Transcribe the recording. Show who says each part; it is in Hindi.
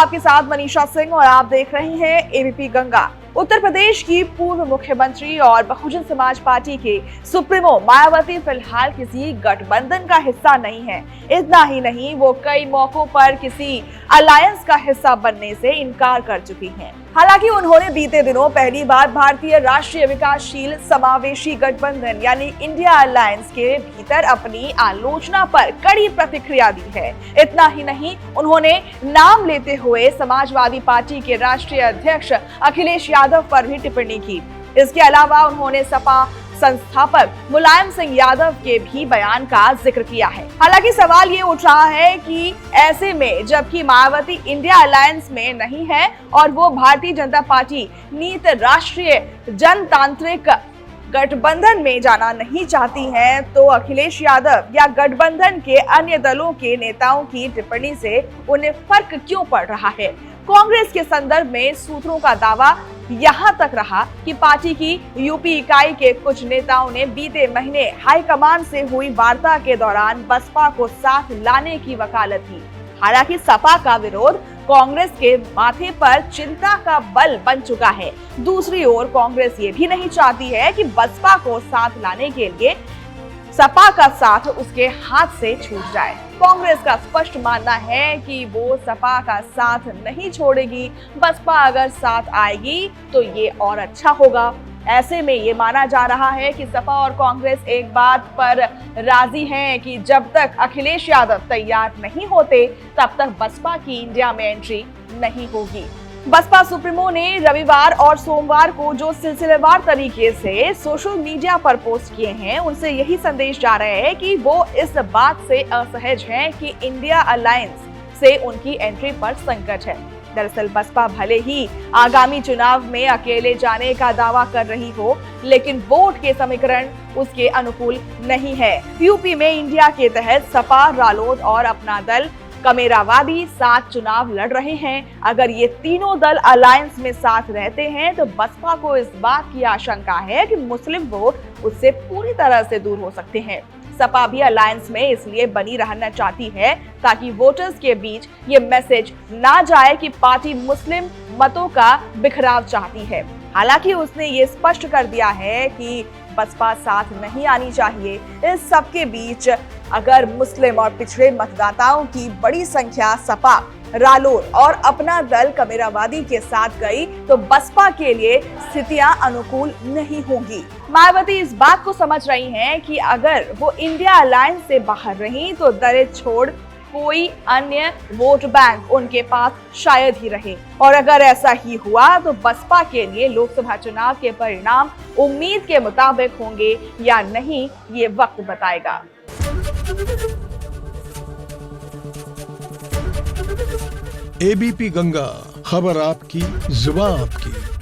Speaker 1: आपके साथ मनीषा सिंह और आप देख रहे हैं एबीपी गंगा। उत्तर प्रदेश की पूर्व मुख्यमंत्री और बहुजन समाज पार्टी के सुप्रीमो मायावती फिलहाल किसी गठबंधन का हिस्सा नहीं है। इतना ही नहीं, वो कई मौकों पर किसी अलायंस का हिस्सा बनने से इनकार कर चुकी हैं। हालांकि उन्होंने बीते दिनों पहली बार भारतीय राष्ट्रीय विकासशील समावेशी गठबंधन यानी इंडिया अलायंस के भीतर अपनी आलोचना पर कड़ी प्रतिक्रिया दी है। इतना ही नहीं, उन्होंने नाम लेते हुए समाजवादी पार्टी के राष्ट्रीय अध्यक्ष अखिलेश यादव पर भी टिप्पणी की। इसके अलावा उन्होंने सपा संस्थापक मुलायम सिंह यादव के भी बयान का जिक्र किया है। हालांकि सवाल ये उठ रहा है कि ऐसे में जबकि मायावती इंडिया अलायंस में नहीं है और वो भारतीय जनता पार्टी नीत राष्ट्रीय जनतांत्रिक गठबंधन में जाना नहीं चाहती हैं, तो अखिलेश यादव या गठबंधन के अन्य दलों के नेताओं की टिप्पणी से उन्हें फर्क क्यों पड़ रहा है। कांग्रेस के संदर्भ में सूत्रों का दावा यहां तक रहा कि पार्टी की यूपी इकाई के कुछ नेताओं ने बीते महीने हाईकमान से हुई वार्ता के दौरान बसपा को साथ लाने की वकालत की। हालांकि सपा का विरोध कांग्रेस के माथे पर चिंता का बल बन चुका है। दूसरी ओर कांग्रेस ये भी नहीं चाहती है कि बसपा को साथ लाने के लिए सपा का साथ उसके हाथ से छूट जाए। कांग्रेस का स्पष्ट मानना है कि वो सपा का साथ नहीं छोड़ेगी। बसपा अगर साथ आएगी तो ये और अच्छा होगा। ऐसे में ये माना जा रहा है कि सपा और कांग्रेस एक बात पर राजी हैं कि जब तक अखिलेश यादव तैयार नहीं होते तब तक बसपा की इंडिया में एंट्री नहीं होगी। बसपा सुप्रीमो ने रविवार और सोमवार को जो सिलसिलेवार तरीके से सोशल मीडिया पर पोस्ट किए हैं, उनसे यही संदेश जा रहे हैं कि वो इस बात से असहज हैं कि इंडिया अलायंस से उनकी एंट्री पर संकट है। दरअसल बसपा भले ही आगामी चुनाव में अकेले जाने का दावा कर रही हो, लेकिन वोट के समीकरण उसके अनुकूल नहीं है। यूपी में इंडिया के तहत सपा, रालोद और अपना दल कमेरावादी साथ चुनाव लड़ रहे हैं। अगर ये तीनों दल अलायंस में साथ रहते हैं तो बसपा को इस बात की आशंका है कि मुस्लिम वोट उससे पूरी तरह से दूर हो सकते हैं। सपा भी अलायंस में इसलिए बनी रहना चाहती है ताकि वोटर्स के बीच ये मैसेज ना जाए कि पार्टी मुस्लिम मतों का बिखराव चाहती है। हालांकि उसने ये स्पष्ट कर दिया है कि बसपा साथ नहीं आनी चाहिए। इस सबके बीच अगर मुस्लिम और पिछड़े मतदाताओं की बड़ी संख्या सपा, रालोद और अपना दल कमेरावादी के साथ गई तो बसपा के लिए स्थितियां अनुकूल नहीं होंगी। मायावती इस बात को समझ रही हैं कि अगर वो इंडिया अलायंस से बाहर रही तो दलित छोड़ कोई अन्य वोट बैंक उनके पास शायद ही रहे, और अगर ऐसा ही हुआ तो बसपा के लिए लोकसभा चुनाव के परिणाम उम्मीद के मुताबिक होंगे या नहीं, ये वक्त बताएगा।
Speaker 2: एबीपी गंगा, खबर आपकी, जुबान आपकी।